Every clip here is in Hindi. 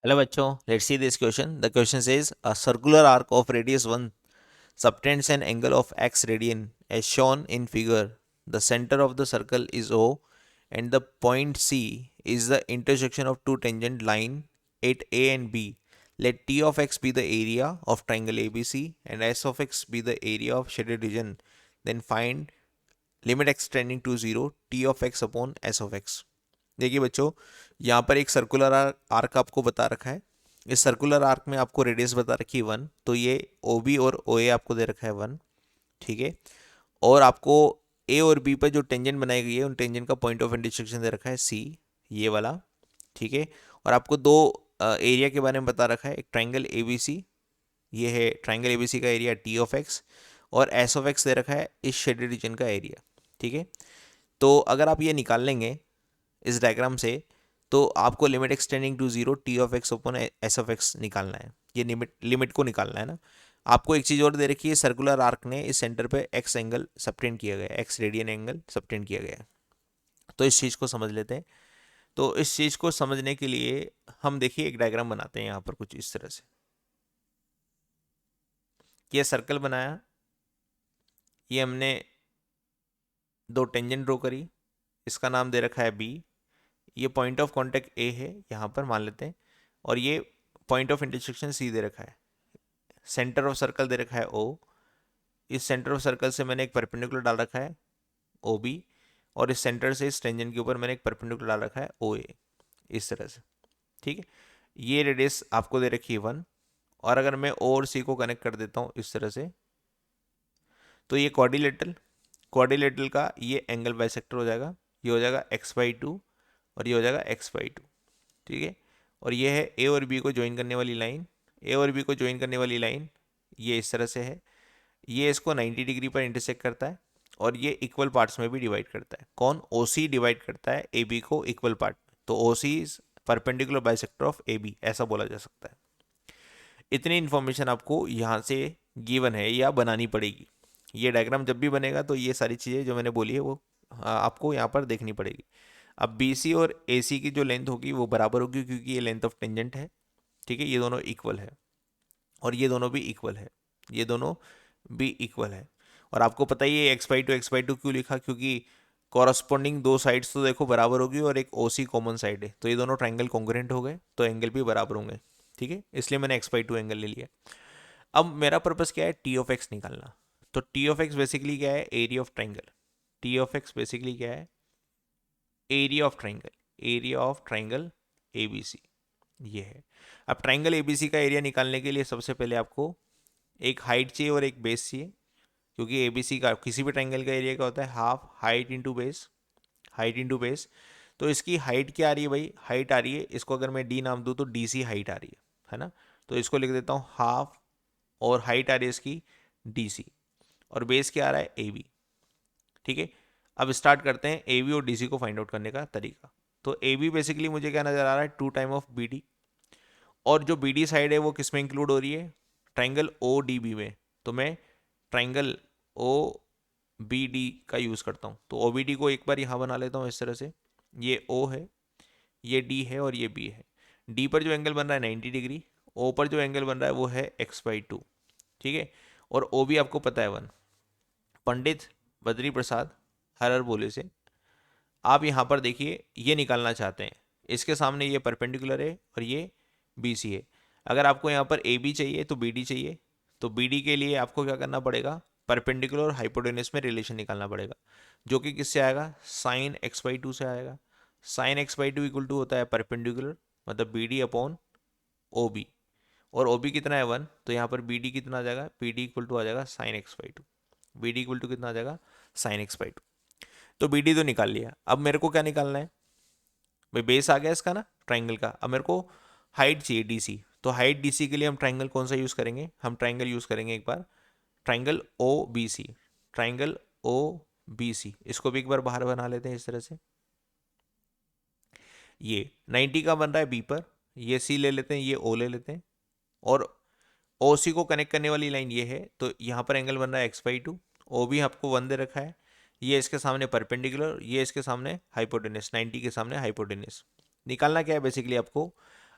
Hello bachcho, let's see this question. The question says a circular arc of radius 1 subtends an angle of x radian as shown in figure. The center of the circle is O and the point C is the intersection of two tangent line at A and B. Let T of x be the area of triangle ABC and S of x be the area of shaded region. Then find limit x tending to 0 T of x upon S of x. देखिए बच्चों, यहाँ पर एक सर्कुलर आर्क आपको बता रखा है। इस सर्कुलर आर्क में आपको रेडियस बता रखी है 1, तो ये ओ बी और ओ ए आपको दे रखा है 1। ठीक है। और आपको ए और बी पर जो टेंजेंट बनाई गई है उन टेंजेंट का पॉइंट ऑफ इंटरसेक्शन दे रखा है सी, ये वाला। ठीक है। और आपको दो एरिया के बारे में बता रखा है, एक ट्राइंगल ए बी सी, ये है ट्राइंगल ए बी सी का एरिया टी ऑफ एक्स, और एस ऑफ एक्स दे रखा है इस शेडेड रीजन का एरिया। ठीक है। तो अगर आप ये निकाल लेंगे इस डायग्राम से, तो आपको limit extending to 0 T of X upon S of X निकालना है। ये लिमिट को निकालना है ना। आपको एक चीज़ और दे रखी है, सर्कुलर आर्क ने इस सेंटर पे एक्स एंगल सबटेंड किया गया है, एक्स रेडियन एंगल सबटेंड किया गया है। तो इस चीज़ को समझ लेते हैं। तो इस चीज़ को समझने के लिए हम देखिए एक डायग्राम बनाते हैं यहाँ पर कुछ इस तरह से। ये सर्कल बनाया, ये हमने दो टेंजेंट ड्रॉ करी, इसका नाम दे रखा है बी। ये पॉइंट ऑफ कांटेक्ट ए है यहाँ पर मान लेते हैं, और ये पॉइंट ऑफ इंटरसेक्शन सी दे रखा है। सेंटर ऑफ सर्कल दे रखा है ओ। इस सेंटर ऑफ सर्कल से मैंने एक परपेंडिकुलर डाल रखा है ओ बी, और इस सेंटर से इस टेंजेंट के ऊपर मैंने एक परपेंडिकुलर डाल रखा है ओ ए, इस तरह से। ठीक है। ये रेडियस आपको दे रखी है 1, और अगर मैं ओ और सी को कनेक्ट कर देता हूँ इस तरह से, तो ये क्वाड्रिलेटरल का ये एंगल बाइसेक्टर हो जाएगा। ये हो जाएगा x/2 और ये हो जाएगा x/2। ठीक है। और ये है ए और बी को ज्वाइन करने वाली लाइन। ए और बी को ज्वाइन करने वाली लाइन ये इस तरह से है। ये इसको 90 डिग्री पर इंटरसेक्ट करता है, और ये इक्वल पार्ट्स में भी डिवाइड करता है। कौन? ओ सी डिवाइड करता है ए बी को इक्वल पार्ट में, तो O C is perpendicular bisector of A B, ऐसा बोला जा सकता है। इतनी इन्फॉर्मेशन आपको यहाँ से गिवन है या बनानी पड़ेगी। ये डायग्राम जब भी बनेगा तो ये सारी चीज़ें जो मैंने बोली है वो आपको यहाँ पर देखनी पड़ेगी। अब बी सी और ए सी की जो लेंथ होगी वो बराबर होगी, क्योंकि ये लेंथ ऑफ टेंजेंट है। ठीक है। ये दोनों इक्वल है, और ये दोनों भी इक्वल है, ये दोनों भी इक्वल है। और आपको पता ही है x/2 क्यों लिखा, क्योंकि कॉरस्पॉन्डिंग दो साइड्स तो देखो बराबर होगी, और एक ओ सी कॉमन साइड है, तो ये दोनों ट्राइंगल कॉन्ग्रुएंट हो गए, तो एंगल भी बराबर होंगे। ठीक है। इसलिए मैंने x/2 एंगल ले लिया। अब मेरा पर्पस क्या है? टी ऑफ एक्स निकालना। तो टी ऑफ एक्स बेसिकली क्या है? Area of triangle. T of X basically क्या है? Area of triangle. Area of triangle A B C ये है। अब ट्राइंगल ए बी सी का एरिया निकालने के लिए सबसे पहले आपको एक हाइट चाहिए और एक बेस चाहिए, क्योंकि ए बी सी का किसी भी ट्राइंगल का एरिया क्या होता है? Half height into base, height into base. तो इसकी हाइट क्या आ रही है भाई? हाइट आ रही है, इसको अगर मैं डी नाम दूँ तो डी सी हाइट आ रही है ना। तो इसको लिख देता हूँ हाफ, और हाइट आ रही है इसकी डी सी, और बेस क्या आ रहा है? A B. ठीक है। अब स्टार्ट करते हैं ए बी और डी सी को फाइंड आउट करने का तरीका। तो ए बी बेसिकली मुझे क्या नजर आ रहा है? 2 टाइम ऑफ बी डी, और जो बी डी साइड है वो किस में इंक्लूड हो रही है? ट्राइंगल ओ डी बी में। तो मैं ट्राइंगल ओ बी डी का यूज़ करता हूँ। तो ओ बी डी को एक बार यहाँ बना लेता हूँ इस तरह से। ये ओ है, ये डी है, और ये बी है। डी पर जो एंगल बन रहा है 90 डिग्री, ओ पर जो एंगल बन रहा है वो है x/2। ठीक है। और ओ भी आपको पता है 1। पंडित बद्री प्रसाद हरर बोले से आप यहाँ पर देखिए ये निकालना चाहते हैं, इसके सामने ये परपेंडिकुलर है और ये बी सी है। अगर आपको यहाँ पर ए बी चाहिए तो बी डी चाहिए, तो बी डी के लिए आपको क्या करना पड़ेगा? परपेंडिकुलर और हाइपोटेनस में रिलेशन निकालना पड़ेगा, जो कि किससे आएगा? साइन x/2 से आएगा। साइन x/2 इक्वल टू होता है परपेंडिकुलर, मतलब B D upon O B, और ओ बी कितना है 1, तो यहाँ पर बी डी कितना आ जाएगा? बी डी इक्वल टू आ जाएगा sine x/2। B D equal to कितना आ जाएगा? Sine x/2। तो बी डी तो निकाल लिया। अब मेरे को क्या निकालना है भाई? बेस आ गया इसका ना ट्राइंगल का। अब मेरे को हाइट चाहिए डी सी। तो हाइट डी सी के लिए हम ट्राइंगल कौन सा यूज़ करेंगे? हम ट्राइंगल यूज़ करेंगे एक बार, triangle O B C. Triangle O B C, इसको भी एक बार बाहर बना लेते हैं इस तरह से। ये 90 का बन रहा है बी पर, ये सी ले लेते हैं, ये ओ ले लेते हैं, और ओ सी को कनेक्ट करने वाली लाइन ये है, तो यहाँ पर एंगल बन रहा है x/2। ओ भी आपको 1 दे रखा है, ये इसके सामने परपेंडिकुलर, ये इसके सामने हाइपोटेनस, 90 के सामने हाइपोटेनस। निकालना क्या है बेसिकली आपको?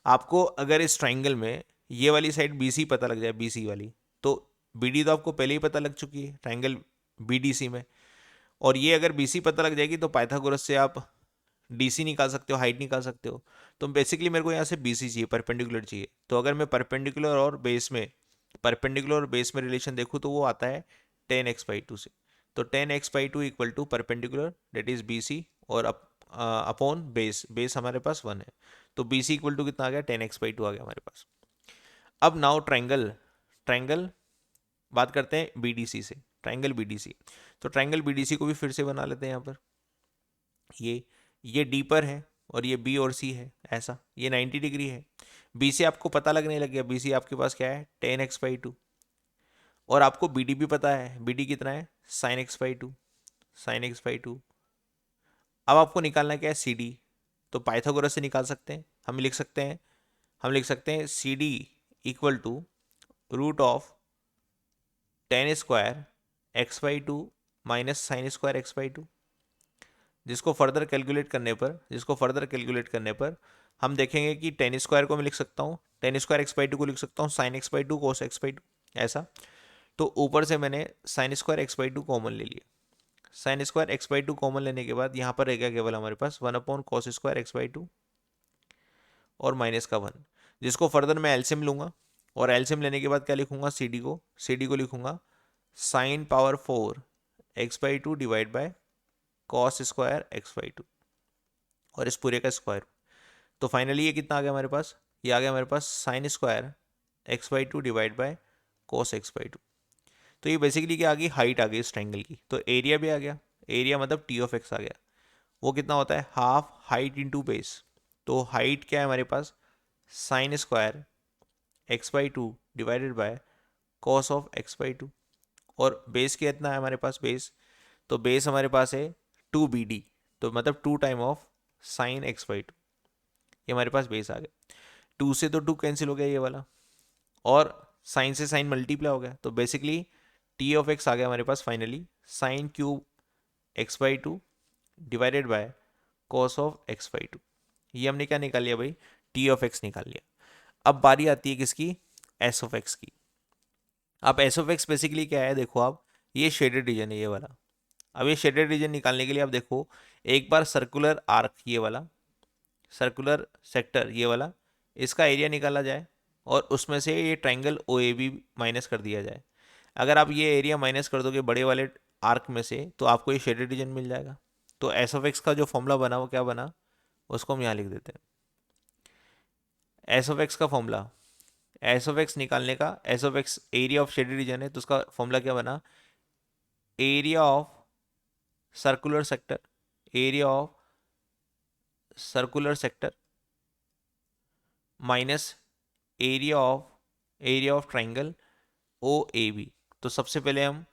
आपको अगर इस ट्राइंगल में ये वाली साइड BC पता लग जाए, BC वाली, तो BD तो आपको पहले ही पता लग चुकी है ट्राइंगल BDC में, और ये अगर BC पता लग जाएगी तो पाइथागोरस से आप DC निकाल सकते हो, हाइट निकाल सकते हो। तो बेसिकली मेरे को यहाँ से BC चाहिए, परपेंडिकुलर चाहिए। तो अगर मैं परपेंडिकुलर और बेस में रिलेशन देखूँ तो वो आता है 10x/2 से। तो 10x/2 equal to perpendicular that is BC और अपॉन बेस हमारे पास 1 है। तो BC इक्वल टू कितना आ गया, 10x/2 आ गया हमारे पास। अब नाउ ट्राइंगल बात करते हैं BDC से, ट्राइंगल BDC। तो ट्राइंगल BDC को भी फिर से बना लेते हैं। यहाँ पर ये D पर है और ये B और C है, ऐसा ये 90 डिग्री है। BC आपको पता लगने लग गया, BC आपके पास क्या है 10x/2, और आपको BD भी पता है, BD कितना है sin x/2। अब आपको निकालना क्या है CD, तो पाइथागोरस से निकाल सकते हैं। हम लिख सकते हैं CD equal to root of 10² x/2 minus sin² x/2। जिसको फर्दर कैलकुलेट करने पर हम देखेंगे कि 10² को मैं लिख सकता हूँ, 10² x/2 को लिख सकता हूँ sin x/2 cos x/2, ऐसा। तो ऊपर से मैंने sin² x/2 कॉमन ले लिया। sin² x/2 कॉमन लेने के बाद यहाँ पर रह गया केवल हमारे पास 1/cos² x/2 और माइनस का 1, जिसको फर्दर मैं एलसीएम लूंगा, और एलसीएम लेने के बाद क्या लिखूंगा, CD को लिखूंगा sin power 4 x/2 divide by cos² x/2 और इस पूरे का स्क्वायर। तो फाइनली ये कितना आ गया हमारे पास, ये आ गया हमारे पास sin² x/2 divide by cos x/2। तो ये बेसिकली क्या आ गई, हाइट आ गई इस ट्रायंगल की। तो एरिया भी आ गया, एरिया मतलब T(x) आ गया। वो कितना होता है, हाफ हाइट इंटू बेस। तो हाइट क्या है हमारे पास, sin² x/2 divided by cos x/2, और बेस कितना है हमारे पास, तो बेस हमारे पास है 2BD, तो मतलब 2 टाइम ऑफ sin x/2। ये हमारे पास बेस आ गया। 2 से तो 2 कैंसिल हो गया ये वाला, और साइन से साइन मल्टीप्लाई हो गया। तो बेसिकली T(x) आ गया हमारे पास finally sin³ x/2 divided by cos x/2। ये हमने क्या निकाल लिया भाई, T(x) निकाल लिया। अब बारी आती है किसकी, S(x) की। अब S(x) बेसिकली क्या है, देखो आप, ये शेडेड रीजन है ये वाला। अब ये शेडेड रीजन निकालने के लिए आप देखो, एक बार सर्कुलर आर्क ये वाला, सर्कुलर सेक्टर ये वाला, इसका एरिया निकाला जाए और उसमें से ये ट्रायंगल OAB माइनस कर दिया जाए। अगर आप ये एरिया माइनस कर दोगे बड़े वाले आर्क में से, तो आपको ये शेडेड रीजन मिल जाएगा। तो S(x) का जो फॉर्मूला बना वो क्या बना, उसको हम यहाँ लिख देते हैं। S(x) का फॉर्मूला, S(x) निकालने का, S(x) area of shaded region है, तो उसका फॉर्मूला क्या बना, area of circular sector, area of circular sector minus area of triangle OAB। तो सबसे पहले हम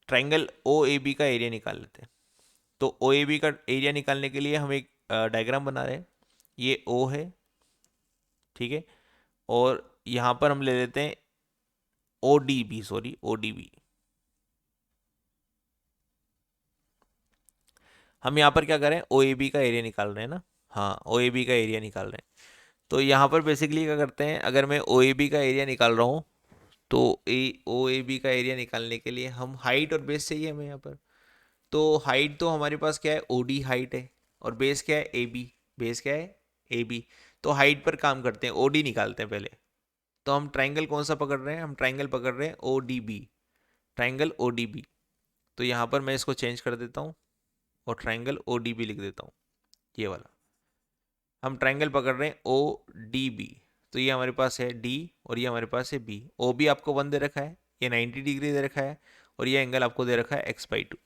ट्राइंगल OAB का एरिया निकाल लेते हैं। तो OAB का एरिया निकालने के लिए हम एक डायग्राम बना रहे हैं। ये O है, ठीक है, और यहाँ पर हम ले लेते हैं ODB। हम यहाँ पर क्या करें, OAB का एरिया निकाल रहे हैं ना, हाँ OAB का एरिया निकाल रहे हैं। तो यहाँ पर बेसिकली क्या करते हैं, अगर मैं OAB का एरिया निकाल रहा हूँ, तो OAB का एरिया निकालने के लिए हम हाइट और बेस चाहिए हमें यहाँ पर। तो हाइट तो हमारे पास क्या है, OD हाइट है, और बेस क्या है, AB। तो हाइट पर काम करते हैं, OD निकालते हैं पहले। तो हम ट्राइंगल कौन सा पकड़ रहे हैं, हम ट्राइंगल पकड़ रहे हैं ODB, ट्राइंगल ODB। तो यहाँ पर मैं इसको चेंज कर देता हूँ और ट्राइंगल ODB लिख देता हूँ, ये वाला। हम ट्राइंगल पकड़ रहे हैं ODB, तो ये हमारे पास है D और ये हमारे पास है B। OB आपको 1 दे रखा है, ये 90 डिग्री दे रखा है, और ये एंगल आपको दे रखा है x/2।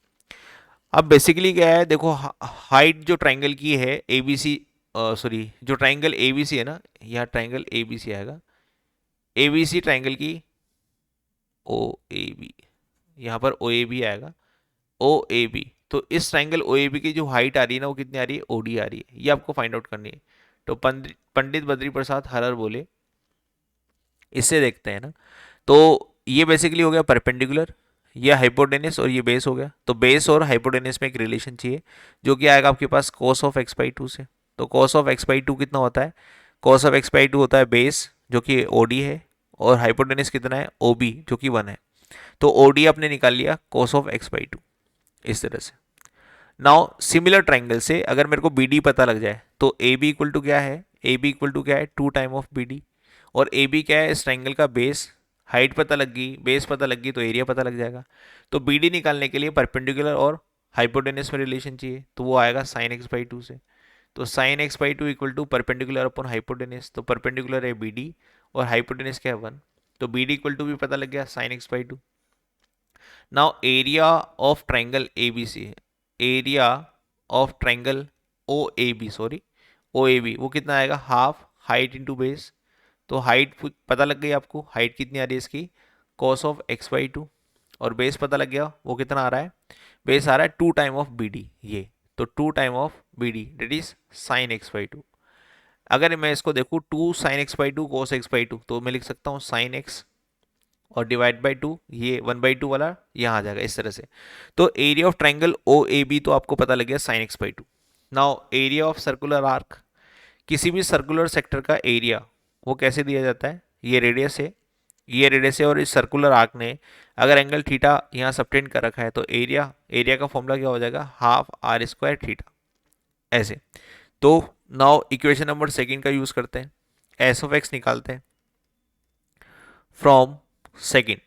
अब बेसिकली क्या है, देखो हाइट जो ट्राइंगल की है ABC, सॉरी जो ट्राइंगल ABC है ना, यहाँ ट्राइंगल ABC आएगा, ABC ट्राइंगल की OAB, यहाँ पर OAB आएगा, OAB। तो इस ट्राइंगल OAB की जो हाइट आ रही है ना, वो कितनी आ रही है, OD आ रही है, ये आपको फाइंड आउट करनी है। तो पंडित बद्री प्रसाद हरर बोले, इससे देखते हैं ना। तो ये बेसिकली हो गया परपेंडिकुलर, ये हाइपोटेनस और ये बेस हो गया। तो बेस और हाइपोटेनस में एक रिलेशन चाहिए, जो कि आएगा आपके पास cos x/2 से। तो cos x/2 कितना होता है, cos of x by to होता है बेस जो कि ओडी है, और हाइपोटेनस कितना है ओबी जो कि 1 है। तो ओडी आपने निकाल लिया cos of x by two, इस तरह से। नाउ सिमिलर ट्राइंगल से अगर मेरे को बी डी पता लग जाए तो ए बी इक्वल टू क्या है, ए बी इक्वल टू क्या है 2 टाइम ऑफ बी डी, और ए बी क्या है इस ट्राइंगल का बेस। हाइट पता लग गई, बेस पता लग गई, तो एरिया पता लग जाएगा। तो बी डी निकालने के लिए परपेंडिकुलर और हाइपोटेनस में रिलेशन चाहिए, तो वो आएगा साइन एक्स बाई टू से। तो sine x by two equal to perpendicular upon hypotenuse, तो परपेंडिकुलर है बी डी और हाइपोटेनस क्या है 1, तो बी डी इक्वल टू भी पता लग गया sine x by two. Now area of triangle A B C है, area of triangle O A B, sorry O A B, वो कितना आएगा हाफ हाइट इंटू बेस। तो हाइट पता लग गई आपको, हाइट कितनी आ रही है इसकी cos of x by to, और बेस पता लग गया वो कितना आ रहा है, बेस आ रहा है 2 टाइम ऑफ बी डी ये, तो 2 time of B D that is sine x by two. अगर मैं इसको देखूँ 2 sine x by two cos x by two, तो मैं लिख सकता हूँ साइन एक्स और डिवाइड बाई टू, ये 1/2 वाला यहाँ आ जाएगा इस तरह से। तो area of triangle O A B तो आपको पता लग गया sine x by two. Now area of circular arc, किसी भी सर्कुलर सेक्टर का एरिया वो कैसे दिया जाता है, ये रेडियस है, ये रेडियस है, और इस सर्कुलर आर्क ने अगर एंगल थीटा यहाँ सबटेंड कर रखा है तो एरिया, एरिया का फॉर्मूला क्या हो जाएगा हाफ आर स्क्वायर थीटा, ऐसे। तो नाउ इक्वेशन नंबर सेकंड का यूज करते हैं, एस ऑफ एक्स निकालते हैं फ्रॉम सेकंड।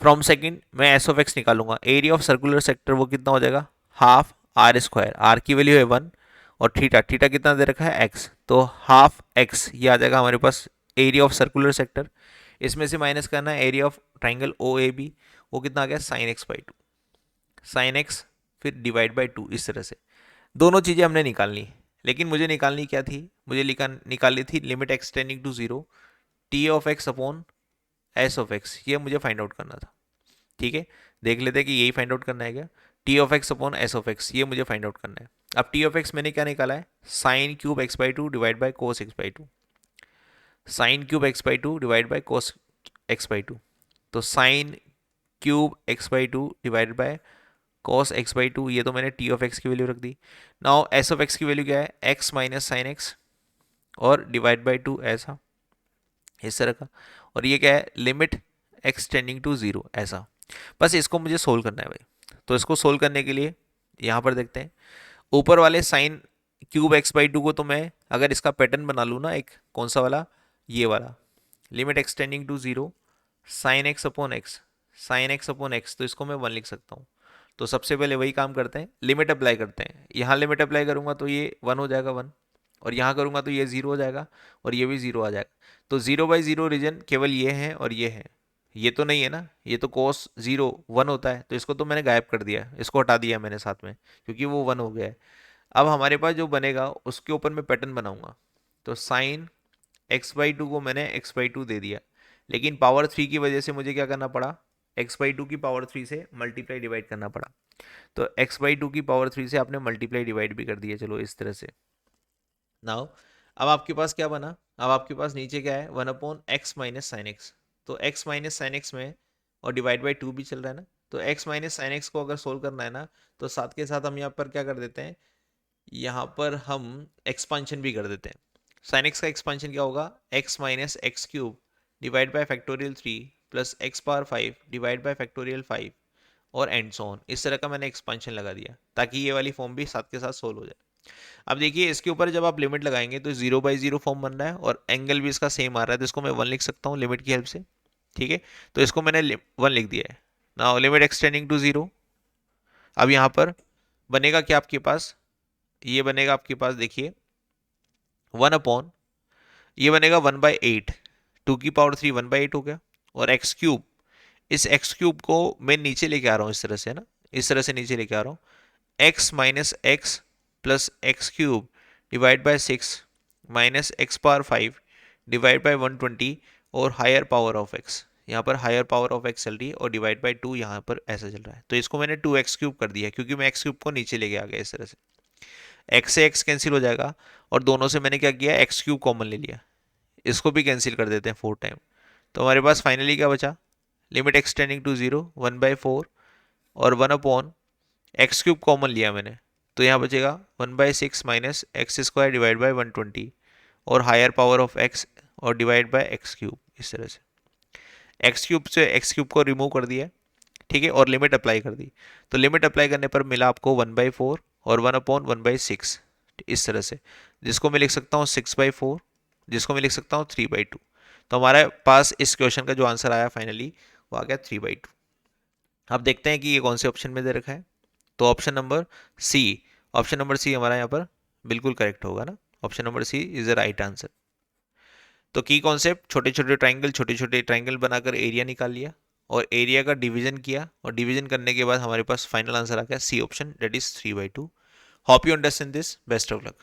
फ्रॉम सेकंड मैं एस ऑफ एक्स निकालूंगा, एरिया ऑफ सर्कुलर सेक्टर वो कितना हो जाएगा हाफ आर स्क्वायर, आर की वैल्यू है 1 और थीटा, थीटा कितना दे रखा है एक्स, तो हाफ एक्स ये आ जाएगा हमारे पास एरिया ऑफ सर्कुलर सेक्टर। इसमें से माइनस करना है area of triangle O A B, वो कितना आ गया sine x by two, sine X फिर डिवाइड बाई टू, इस तरह से। दोनों चीज़ें हमने निकालनी, लेकिन मुझे निकालनी क्या थी, मुझे निकालनी थी limit X tending to zero T of X upon S of X, ये मुझे फाइंड आउट करना था। ठीक है, देख लेते हैं कि यही फाइंड आउट करना है क्या, T of X upon S of X, ये मुझे फाइंड आउट करना है। अब टी ऑफ एक्स मैंने क्या निकाला है sine cube x by two divide by cos x by two, sine cube x by two divide by cos x by two, तो sine cube x by two divide by cos x by two, ये तो मैंने टी ऑफ एक्स की वैल्यू रख दी। नाउ एस ऑफ एक्स की वैल्यू क्या है एक्स माइनस साइन एक्स और डिवाइड बाई टू ऐसा, इस तरह का, और ये क्या है limit X tending to zero ऐसा। बस इसको मुझे सोल्व करना है भाई, तो इसको सोल्व करने के लिए यहाँ पर देखते हैं ऊपर वाले sign cube x by to को, तो मैं अगर इसका पैटर्न बना लूँ ना एक, कौन सा वाला, ये वाला, limit X tending to zero sine X upon X, sine X upon X, तो इसको मैं 1 लिख सकता हूँ। तो सबसे पहले वही काम करते हैं, लिमिट अप्लाई करते हैं, यहाँ लिमिट अप्लाई करूँगा तो ये 1 हो जाएगा 1, और यहाँ करूँगा तो ये 0 हो जाएगा और ये भी 0 आ जाएगा। तो 0/0 रीजन केवल ये है और ये है, ये तो नहीं है ना, ये तो cos 0 1 होता है, तो इसको तो मैंने गायब कर दिया, इसको हटा दिया मैंने साथ में क्योंकि वो 1 हो गया है। अब हमारे पास जो बनेगा उसके ऊपर मैं पैटर्न बनाऊंगा, तो साइन एक्स बाई टू को मैंने एक्स बाई टू दे दिया, लेकिन पावर 3 की वजह से मुझे क्या करना पड़ा, एक्स बाई टू की पावर 3 से मल्टीप्लाई डिवाइड करना पड़ा। तो एक्स बाई टू की पावर 3 से आपने मल्टीप्लाई डिवाइड भी कर दिया, चलो इस तरह से। नाउ अब आपके पास क्या बना, अब आपके पास नीचे क्या है 1/x माइनस साइन एक्स, तो x माइनस साइन एक्स में और डिवाइड बाई टू भी चल रहा है ना, तो x माइनस साइन एक्स को अगर सोल्व करना है ना, तो साथ के साथ हम यहाँ पर क्या कर देते हैं, यहाँ पर हम एक्सपांशन भी कर देते हैं। साइन एक्स का एक्सपांशन क्या होगा x minus x cube divide by factorial 3 plus x power 5 divide by factorial 5 और एंड सो ऑन, इस तरह का मैंने एक्सपांशन लगा दिया ताकि ये वाली फॉर्म भी साथ के साथ सोल्व हो जाए। अब देखिए इसके ऊपर जब आप लिमिट लगाएंगे तो 0/0 फॉर्म बन रहा है और एंगल भी इसका सेम आ रहा है, तो इसको मैं 1 लिख सकता हूँ लिमिट की हेल्प से। ठीक है, तो इसको मैंने 1 लिख दिया है। नाउ लिमिट एक्सटेंडिंग टू 0, अब यहाँ पर बनेगा क्या आपके पास, ये बनेगा आपके पास देखिए 1 अपॉन, ये बनेगा 1/8, 2 की पावर 3 1/8 हो गया, और एक्स क्यूब, इस एक्स क्यूब को मैं नीचे लेके आ रहा हूँ इस तरह से, है ना, इस तरह से नीचे लेके आ रहा हूँ, x minus x plus x cube divide by 6 minus x power 5 divide by 120 और हायर पावर ऑफ एक्स, यहाँ पर हायर पावर ऑफ एक्स चल रही है और डिवाइड बाय 2 यहाँ पर ऐसा चल रहा है, तो इसको मैंने 2x क्यूब कर दिया क्योंकि मैं एक्स क्यूब को नीचे लेके आ गया इस तरह से। एक्स से एक्स कैंसिल हो जाएगा और दोनों से मैंने क्या किया एक्स क्यूब कॉमन ले लिया, इसको भी कैंसिल कर देते हैं 4 टाइम, तो हमारे पास फाइनली क्या बचा, लिमिट एक्सटेंडिंग टू 0 1/4 और 1 अपॉन एक्स क्यूब कॉमन लिया मैंने, तो यहाँ बचेगा 1/6 minus x square divide by 120 और हायर पावर ऑफ एक्स और डिवाइड बाय एक्स क्यूब, इस तरह से एक्स क्यूब से एक्स क्यूब को रिमूव कर दिया, ठीक है, और लिमिट अप्लाई कर दी। तो लिमिट अप्लाई करने पर मिला आपको 1/4 और 1/1/6, इस तरह से, जिसको मैं लिख सकता हूँ 6/4, जिसको मैं लिख सकता हूँ 3/2। तो हमारे पास इस क्वेश्चन का जो आंसर आया फाइनली वो आ गया 3/2। अब देखते हैं कि ये कौन से ऑप्शन में दे रखा है। तो सी ऑप्शन नंबर सी हमारा यहाँ पर बिल्कुल करेक्ट होगा ना। Option number C is the right answer. तो की कॉन्सेप्ट, छोटे छोटे ट्राइंगल बनाकर एरिया निकाल लिया और एरिया का डिवीजन किया, और डिवीजन करने के बाद हमारे पास फाइनल आंसर आ गया C option, that is 3/2। Hope you understand this, best of luck.